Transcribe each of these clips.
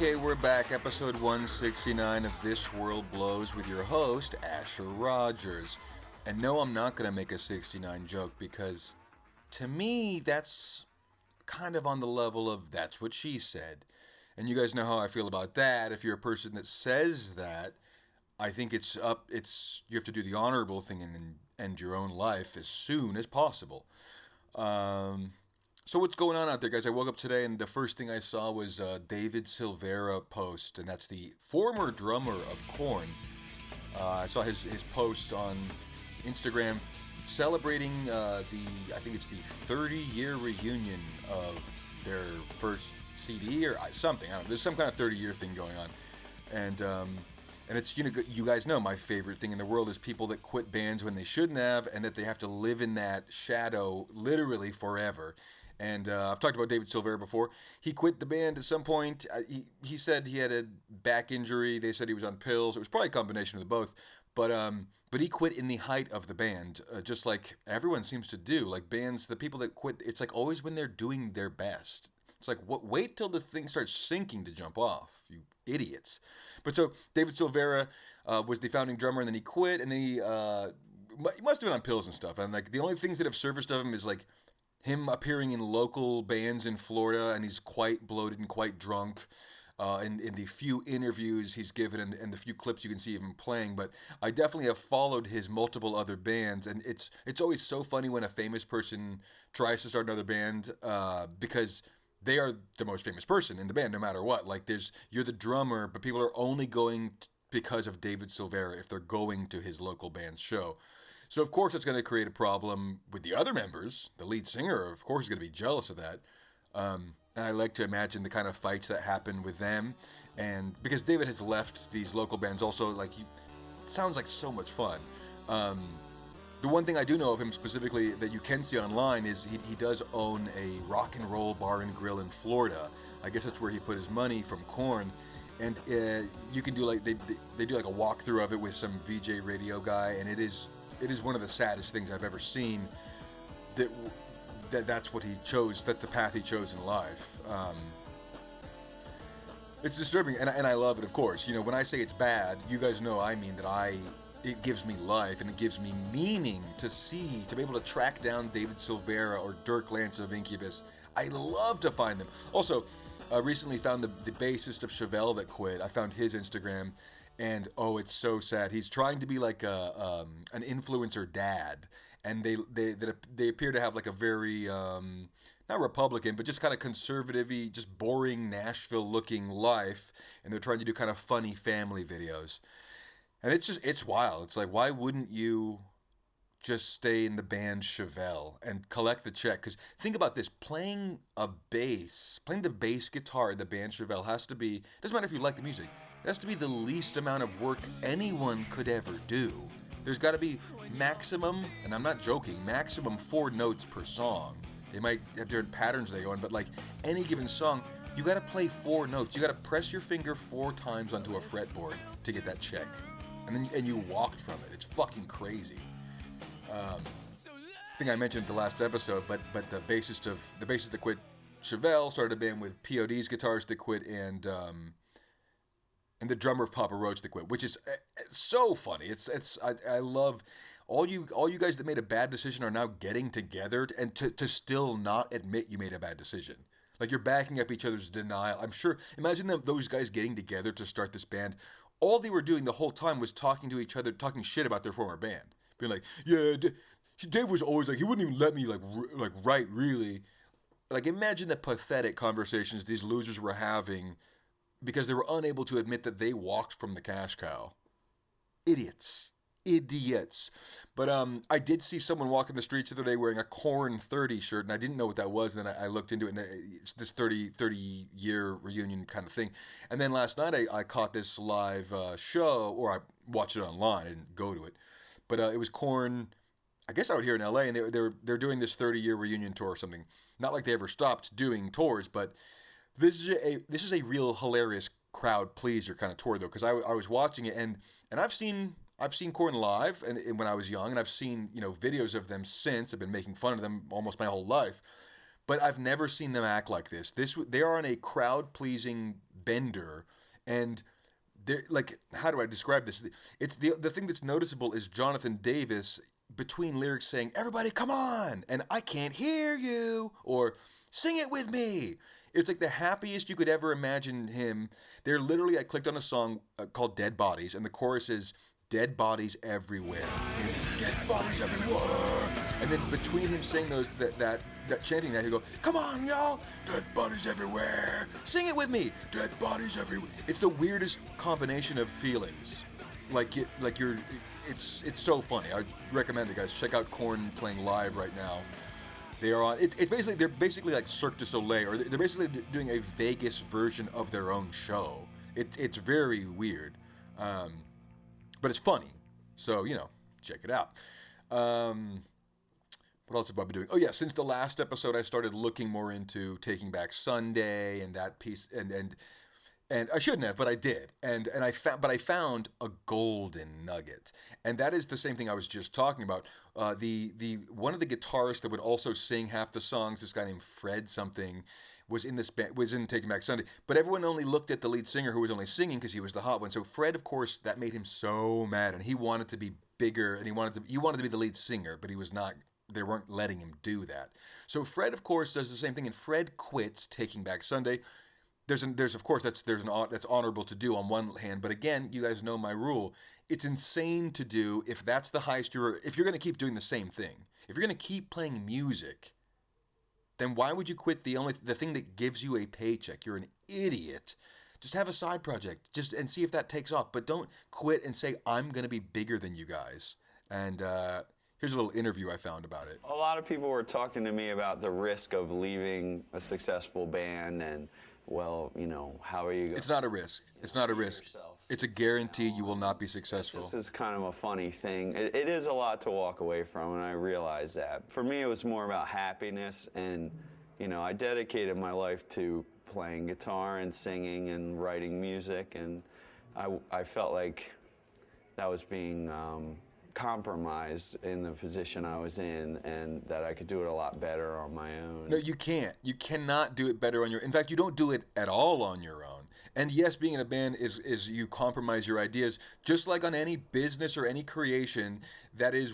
Okay, we're back, episode 169 of This World Blows with your host, Asher Rogers. And no, I'm not going to make a 69 joke because to me, that's kind of on the level of that's what she said. And you guys know how I feel about that. If you're a person that says that, I think you have to do the honorable thing and end your own life as soon as possible. So what's going on out there, guys? I woke up today and the first thing I saw was David Silvera post, and that's the former drummer of Korn. I saw his post on Instagram celebrating I think it's the 30-year reunion of their first CD or something. I don't know. There's some kind of 30-year thing going on, and it's, you guys know my favorite thing in the world is people that quit bands when they shouldn't have, and that they have to live in that shadow literally forever. And I've talked about David Silvera before. He quit the band at some point. He said he had a back injury. They said he was on pills. It was probably a combination of the both. But he quit in the height of the band, just like everyone seems to do. Like bands, the people that quit, it's like always when they're doing their best. It's like, wait till the thing starts sinking to jump off, you idiots. But so David Silvera was the founding drummer, and then he quit, and then he must have been on pills and stuff. And like the only things that have surfaced of him is like him appearing in local bands in Florida, and he's quite bloated and quite drunk. In the few interviews he's given and the few clips you can see of him playing, but I definitely have followed his multiple other bands, and it's always so funny when a famous person tries to start another band because they are the most famous person in the band, no matter what. Like you're the drummer, but people are only going because of David Silvera if they're going to his local band's show. So of course it's going to create a problem with the other members. The lead singer, of course, is going to be jealous of that. And I like to imagine the kind of fights that happen with them. And because David has left these local bands also, like it sounds like so much fun. The one thing I do know of him specifically that you can see online is he does own a rock and roll bar and grill in Florida. I guess that's where he put his money from Korn. And you can do like, they do like a walkthrough of it with some VJ radio guy, and it is one of the saddest things I've ever seen. That's what he chose. That's the path he chose in life. It's disturbing, and I love it, of course. When I say it's bad, you guys know I mean that it gives me life, and it gives me meaning to be able to track down David Silvera or Dirk Lance of Incubus. I love to find them. Also, recently found the bassist of Chevelle that quit. I found his Instagram, and it's so sad. He's trying to be like an influencer dad, and they appear to have like a very not Republican, but just kind of conservative-y, just boring Nashville-looking life, and they're trying to do kind of funny family videos. And it's wild. It's like, why wouldn't you just stay in the band Chevelle and collect the check? Because think about this, playing the bass guitar in the band Chevelle doesn't matter if you like the music, it has to be the least amount of work anyone could ever do. There's got to be maximum, and I'm not joking, maximum 4 notes per song. They might have different patterns they go on, but like any given song, you got to play 4 notes. You got to press your finger 4 times onto a fretboard to get that check. And you walked from it. It's fucking crazy. I think I mentioned it the last episode, but the bassist that quit Chevelle started a band with POD's guitarist that quit, and the drummer of Papa Roach that quit, which is so funny. I love all you guys that made a bad decision are now getting together and to still not admit you made a bad decision. Like you're backing up each other's denial. I'm sure. Imagine those guys getting together to start this band. All they were doing the whole time was talking to each other, talking shit about their former band. Being like, yeah, Dave was always like, he wouldn't even let me like write really. Like imagine the pathetic conversations these losers were having because they were unable to admit that they walked from the cash cow. Idiots. But I did see someone walking the streets the other day wearing a Korn 30 shirt, and I didn't know what that was, and then I looked into it, and it's this 30-year reunion kind of thing. And then last night I caught this live show, or I watched it online. I didn't go to it. But it was Korn, I guess out here in LA, and they're doing this 30-year reunion tour or something. Not like they ever stopped doing tours, but this is a real hilarious crowd pleaser kind of tour though, because I was watching it, and I've seen Korn live and when I was young, and I've seen videos of them since. I've been making fun of them almost my whole life, but I've never seen them act like this. They are on a crowd pleasing bender, and they're like, how do I describe this? It's the thing that's noticeable is Jonathan Davis between lyrics saying, "Everybody, come on," and "I can't hear you," or "Sing it with me." It's like the happiest you could ever imagine him. They're literally, I clicked on a song called Dead Bodies, and the chorus is dead bodies everywhere. Dead bodies everywhere. And then between him saying that chanting that, he go, "Come on, y'all, dead bodies everywhere. Sing it with me, dead bodies everywhere." It's the weirdest combination of feelings. It's so funny. I recommend it, guys. Check out Korn playing live right now. They are on. They're basically like Cirque du Soleil, or they're basically doing a Vegas version of their own show. It's very weird, but it's funny. So check it out. What else have I been doing? Oh yeah, since the last episode, I started looking more into Taking Back Sunday and that piece, and I shouldn't have, but I did, and I found a golden nugget, and that is the same thing I was just talking about. The one of the guitarists that would also sing half the songs, this guy named Fred something, was in Taking Back Sunday, but everyone only looked at the lead singer who was only singing because he was the hot one. So Fred, of course, that made him so mad, and he wanted to be bigger, and he wanted to be the lead singer, but he was not. They weren't letting him do that. So Fred, of course, does the same thing, and Fred quits Taking Back Sunday. There's that's honorable to do on one hand, but again, you guys know my rule. It's insane to do if that's the highest if you're going to keep doing the same thing. If you're going to keep playing music, then why would you quit the thing that gives you a paycheck? You're an idiot. Just have a side project, and see if that takes off. But don't quit and say, "I'm going to be bigger than you guys." And here's a little interview I found about it. A lot of people were talking to me about the risk of leaving a successful band and, well, how are you going? It's not a risk. It's not a risk. Yourself. It's a guarantee you will not be successful. This is kind of a funny thing. It is a lot to walk away from, and I realize that. For me, it was more about happiness, and, I dedicated my life to playing guitar and singing and writing music, and I felt like that was being compromised in the position I was in, and that I could do it a lot better on my own. No, you can't. You cannot do it better on your. In fact, you don't do it at all on your own. And yes, being in a band is you compromise your ideas, just like on any business or any creation. That is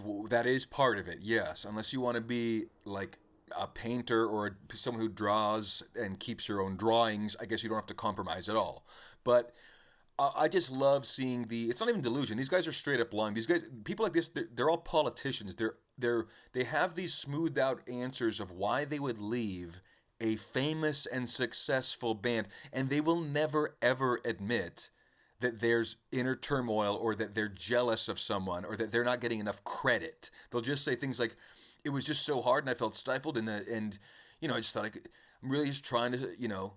part of it. Yes, unless you want to be like a painter or someone who draws and keeps your own drawings, I guess you don't have to compromise at all. But I just love seeing it's not even delusion. These guys are straight up lying. These guys, people like this, they're all politicians. They have these smoothed out answers of why they would leave a famous and successful band, and they will never ever admit that there's inner turmoil or that they're jealous of someone or that they're not getting enough credit. They'll just say things like, "It was just so hard and I felt stifled, and I just thought I'm really just trying to,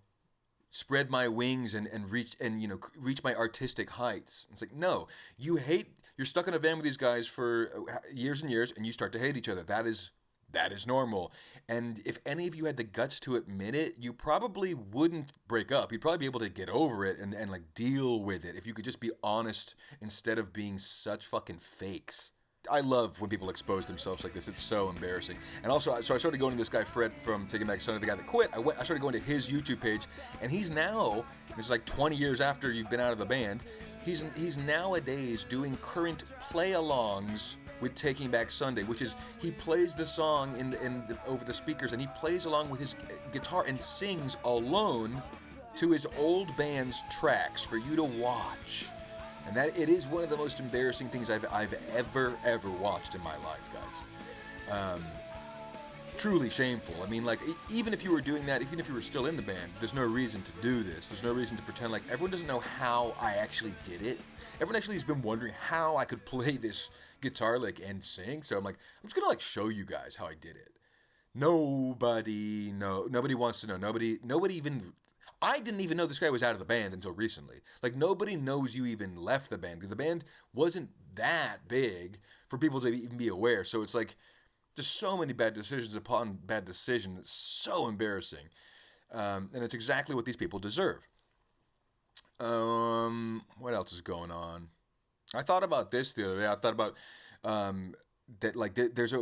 spread my wings and reach my artistic heights." It's like, no, you're stuck in a van with these guys for years and years, and you start to hate each other. That is normal. And if any of you had the guts to admit it, you probably wouldn't break up. You'd probably be able to get over it and like deal with it if you could just be honest instead of being such fucking fakes. I love when people expose themselves like this. It's so embarrassing. And also, so I started going to this guy, Fred, from Taking Back Sunday, the guy that quit. I started going to his YouTube page, and he's now, this is like 20 years after you've been out of the band, he's nowadays doing current play-alongs with Taking Back Sunday, which is, he plays the song over the speakers, and he plays along with his guitar and sings alone to his old band's tracks for you to watch. And that it is one of the most embarrassing things I've ever watched in my life, guys. Truly shameful. I mean, like, even if you were doing that, even if you were still in the band, there's no reason to do this. There's no reason to pretend like everyone doesn't know how I actually did it. Everyone actually has been wondering how I could play this guitar lick and sing. So I'm just gonna show you guys how I did it. Nobody wants to know. Nobody even. I didn't even know this guy was out of the band until recently. Like, nobody knows you even left the band, because the band wasn't that big for people to even be aware. So it's like, just so many bad decisions upon bad decisions. It's so embarrassing. And it's exactly what these people deserve. What else is going on? I thought about this the other day. I thought about that, like, there's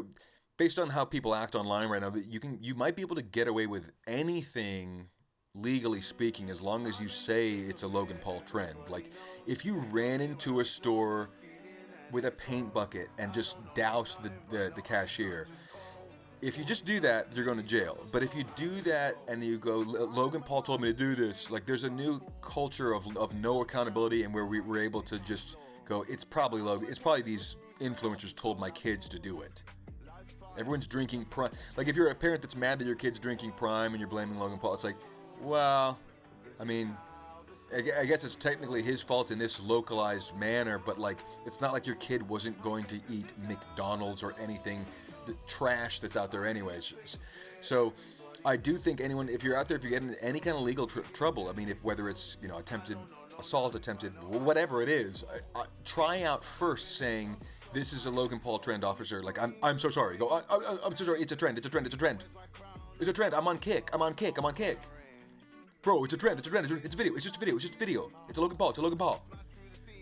based on how people act online right now, that you might be able to get away with anything legally speaking, as long as you say it's a Logan Paul trend. Like, if you ran into a store with a paint bucket and just doused the cashier, if you just do that, you're going to jail. But if you do that and you go, Logan Paul told me to do this, like, there's a new culture of no accountability, and where we're able to just go, it's probably Logan. It's probably these influencers told my kids to do it. Everyone's drinking Prime. Like, if you're a parent that's mad that your kid's drinking Prime and you're blaming Logan Paul, it's like, well, I mean, I guess it's technically his fault in this localized manner, but, like, it's not like your kid wasn't going to eat McDonald's or anything, the trash that's out there anyways. So I do think anyone, if you're out there, if you get into any kind of legal trouble, I mean, if whether it's, you know, attempted assault, attempted whatever it is, try out first saying, this is a Logan Paul trend, officer. Like, I'm so sorry. Go, I'm so sorry. It's a trend. It's a trend. It's a trend. It's a trend. I'm on kick. I'm on kick. I'm on kick. Bro, it's a trend. It's a trend. It's a video. It's just a video. It's just a video. It's a Logan Paul. It's a Logan Paul.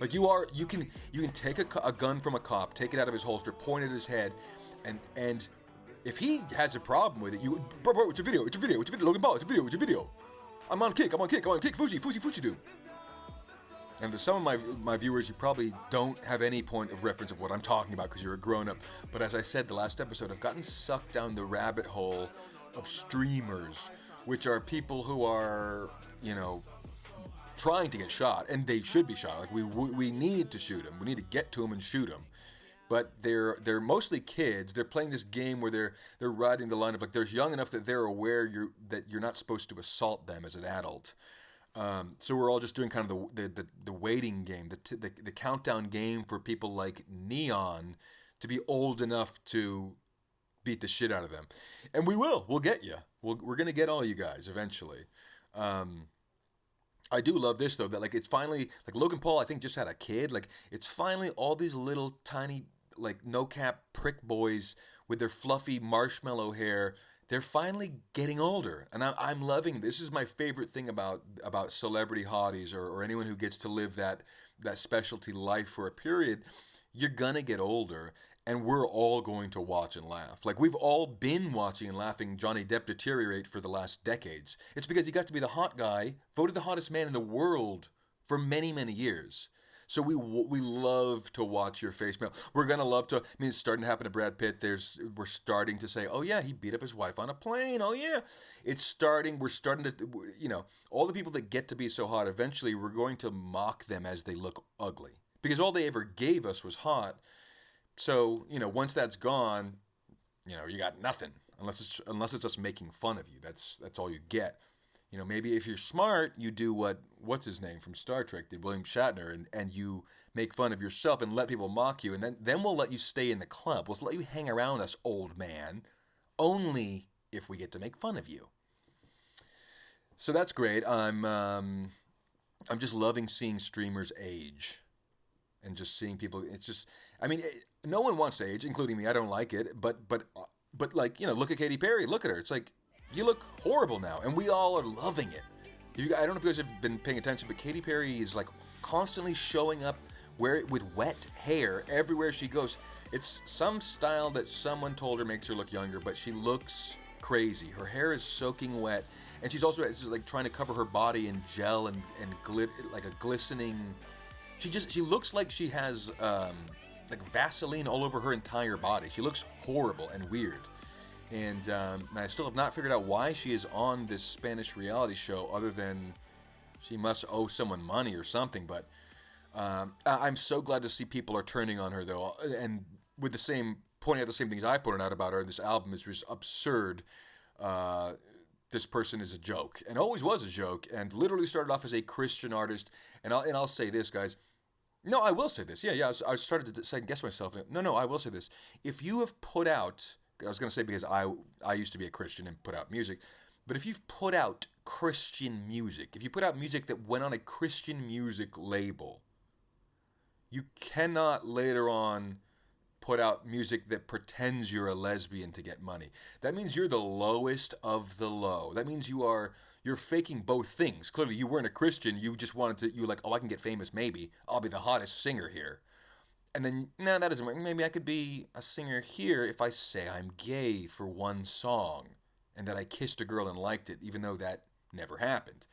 Like, you can take a gun from a cop, take it out of his holster, point it at his head, and if he has a problem with it, bro, it's a video. It's a video. It's a video. Logan Paul. It's a video. It's a video. I'm on kick. I'm on kick. I'm on kick. Fuji, dude. And to some of my viewers, you probably don't have any point of reference of what I'm talking about because you're a grown-up. But as I said the last episode, I've gotten sucked down the rabbit hole of streamers, which are people who are, you know, trying to get shot, and they should be shot. Like, we need to shoot them. We need to get to them and shoot them. But they're mostly kids. They're playing this game where they're riding the line of, like, they're young enough that they're aware that you're not supposed to assault them as an adult. So we're all just doing kind of the waiting game, the countdown game for people like Neon to be old enough to beat the shit out of them. And we'll get you. We're going to get all you guys eventually. I do love this, though, that, like, it's finally, like, Logan Paul, I think, just had a kid. Like, it's finally all these little tiny, like, no-cap prick boys with their fluffy marshmallow hair. They're finally getting older, and I'm loving this. This is my favorite thing about celebrity hotties or anyone who gets to live that specialty life for a period. You're gonna get older, and we're all going to watch and laugh. Like, we've all been watching and laughing Johnny Depp deteriorate for the last decades. It's because he got to be the hot guy, voted the hottest man in the world for many, many years. So we love to watch your face melt. We're gonna love to. I mean, it's starting to happen to Brad Pitt. We're starting to say, oh yeah, he beat up his wife on a plane. Oh yeah, it's starting. We're starting to, you know, all the people that get to be so hot. Eventually, we're going to mock them as they look ugly because all they ever gave us was hot. So, you know, once that's gone, you know, you got nothing unless it's just making fun of you. That's all you get. You know, maybe if you're smart, you do what's his name from Star Trek did, William Shatner, and you make fun of yourself and let people mock you, and then we'll let you stay in the club. We'll let you hang around us, old man, only if we get to make fun of you. So that's great. I'm just loving seeing streamers age, and just seeing people. It's just, I mean, no one wants to age, including me. I don't like it, but like, you know, look at Katy Perry. Look at her. It's like, you look horrible now, and we all are loving it. I don't know if you guys have been paying attention, but Katy Perry is, like, constantly showing up with wet hair everywhere she goes. It's some style that someone told her makes her look younger, but she looks crazy. Her hair is soaking wet, and she's also like trying to cover her body in gel and like a glistening. She looks like she has like Vaseline all over her entire body. She looks horrible and weird. And I still have not figured out why she is on this Spanish reality show, other than she must owe someone money or something. But I'm so glad to see people are turning on her, though, and with pointing out the same things I pointed out about her. This album is just absurd. This person is a joke, and always was a joke, and literally started off as a Christian artist. And I'll say this, guys. No, I will say this. Yeah. I started to second guess myself. No, I will say this. If you have put out, I was going to say, because I used to be a Christian and put out music, but if you've put out Christian music, if you put out music that went on a Christian music label, you cannot later on put out music that pretends you're a lesbian to get money. That means you're the lowest of the low. That means you're faking both things. Clearly, you weren't a Christian. You just you were like, oh, I can get famous maybe. I'll be the hottest singer here. And then, no, that doesn't work. Maybe I could be a singer here if I say I'm gay for one song and that I kissed a girl and liked it, even though that never happened.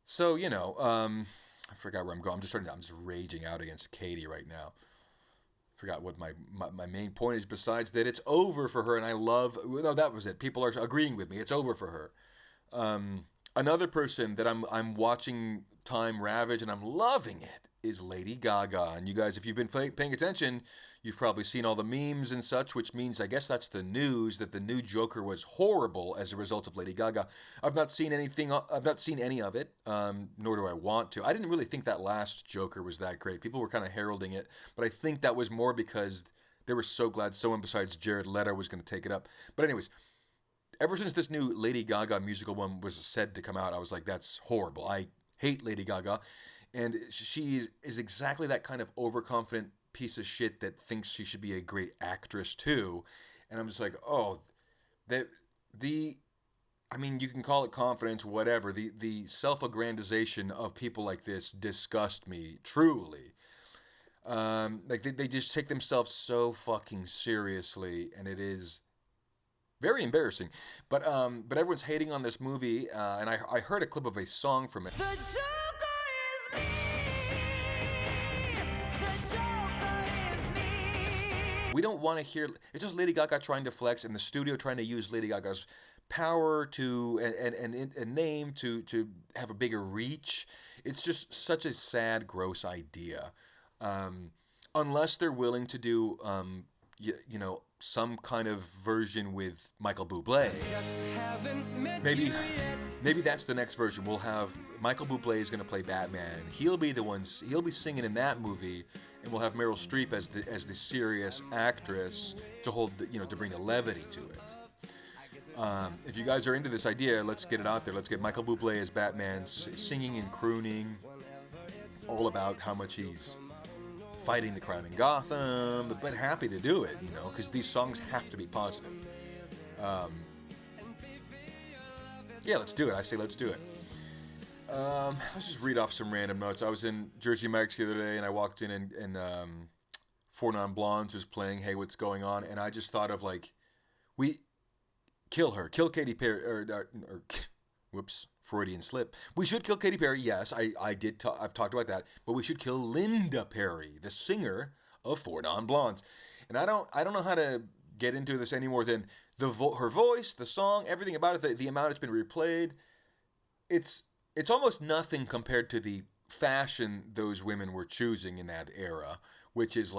So, I forgot where I'm going. I'm just raging out against Katie right now. Forgot what my main point is, besides that it's over for her, and I love, no, that was it. People are agreeing with me. It's over for her. Another person that I'm watching time ravage and I'm loving it is Lady Gaga. And you guys, if you've been paying attention, you've probably seen all the memes and such, which means I guess that's the news, that the new Joker was horrible as a result of Lady Gaga. I've not seen any of it, nor do I want to. I didn't really think that last Joker was that great. People were kind of heralding it, but I think that was more because they were so glad someone besides Jared Leto was going to take it up. But anyways, ever since this new Lady Gaga musical one was said to come out, I was like, that's horrible. I hate Lady Gaga. And she is exactly that kind of overconfident piece of shit that thinks she should be a great actress too. And I'm just like, oh, I mean, you can call it confidence, whatever. The self-aggrandization of people like this disgust me, truly. Like they just take themselves so fucking seriously, and it is very embarrassing. But everyone's hating on this movie, and I heard a clip of a song from it. The Joker is me. The Joker is me. We don't want to hear. It's just Lady Gaga trying to flex, and the studio trying to use Lady Gaga's power to and name to have a bigger reach. It's just such a sad, gross idea. Unless they're willing to do, some kind of version with Michael Bublé. Maybe that's the next version. We'll have Michael Bublé is going to play Batman. He'll be singing in that movie, and we'll have Meryl Streep as the serious actress to to bring a levity to it. If you guys are into this idea, let's get it out there. Let's get Michael Bublé as Batman, singing and crooning all about how much he's fighting the crime in Gotham, but happy to do it, because these songs have to be positive. Yeah, let's do it. I say let's do it. Let's just read off some random notes. I was in Jersey Mike's the other day, and I walked in, and Four Non Blondes was playing Hey, What's Going On, and I just thought of, kill Katy Perry, or whoops, Freudian slip. We should kill Katy Perry. Yes, I've talked about that, but we should kill Linda Perry, the singer of Four Non Blondes. And I don't know how to get into this any more than her voice, the song, everything about it, the amount it's been replayed. It's almost nothing compared to the fashion those women were choosing in that era, which is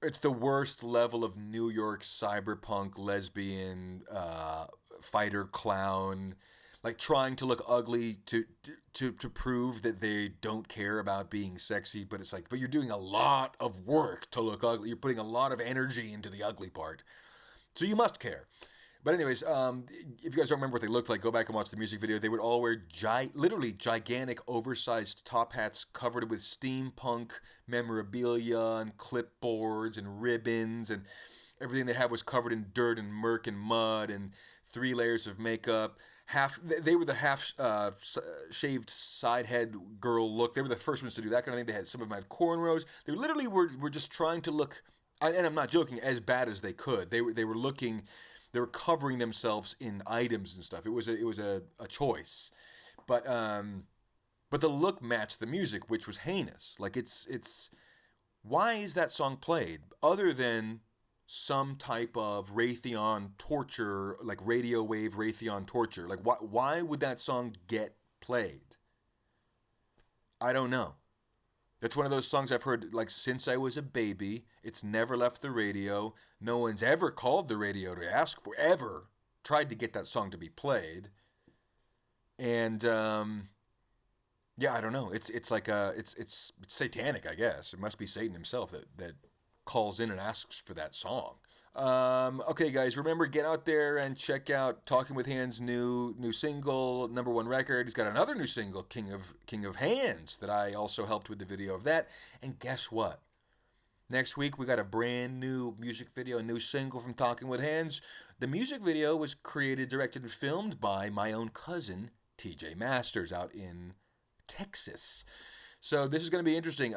it's the worst level of New York cyberpunk lesbian fighter clown, trying to look ugly to prove that they don't care about being sexy, but it's but you're doing a lot of work to look ugly. You're putting a lot of energy into the ugly part, so you must care. But anyways, if you guys don't remember what they looked like, go back and watch the music video. They would all wear literally gigantic, oversized top hats covered with steampunk memorabilia and clipboards and ribbons, and everything they had was covered in dirt and murk and mud and 3 layers of makeup. They were the half-shaved side head girl look. They were the first ones to do that kind of thing. They had some of them had cornrows. They literally were just trying to look, and I'm not joking, as bad as they could. They were covering themselves in items and stuff. It was a choice, but the look matched the music, which was heinous. It's why is that song played other than some type of Raytheon torture, radio wave Raytheon torture? Why would that song get played? I don't know. That's one of those songs I've heard since I was a baby. It's never left the radio. No one's ever called the radio to ask for, ever tried to get that song to be played. And yeah, I don't know. It's satanic, I guess. It must be Satan himself that calls in and asks for that song. Okay, guys, remember, get out there and check out Talking with Hands' new single, #1 record. He's got another new single, King of Hands, that I also helped with the video of that. And guess what? Next week, we got a brand new music video, a new single from Talking with Hands. The music video was created, directed, and filmed by my own cousin, TJ Masters, out in Texas. So this is going to be interesting.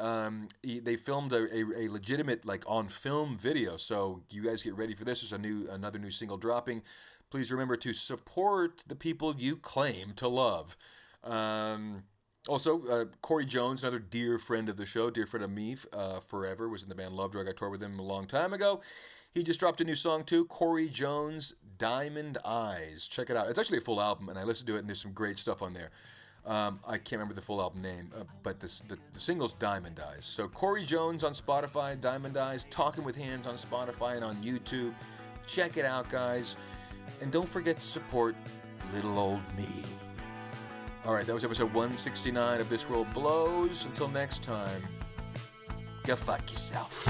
They filmed a legitimate like on film video. So you guys get ready for this. There's another new single dropping. Please remember to support the people you claim to love. Also, Corey Jones, another dear friend of the show, dear friend of me forever, was in the band Love Drug. I toured with him a long time ago. He just dropped a new song too, Corey Jones, Diamond Eyes. Check it out. It's actually a full album, and I listened to it, and there's some great stuff on there. I can't remember the full album name, but the single's Diamond Eyes. So Corey Jones on Spotify, Diamond Eyes, Talking with Hands on Spotify and on YouTube. Check it out, guys. And don't forget to support little old me. All right, that was episode 169 of This World Blows. Until next time, go fuck yourself.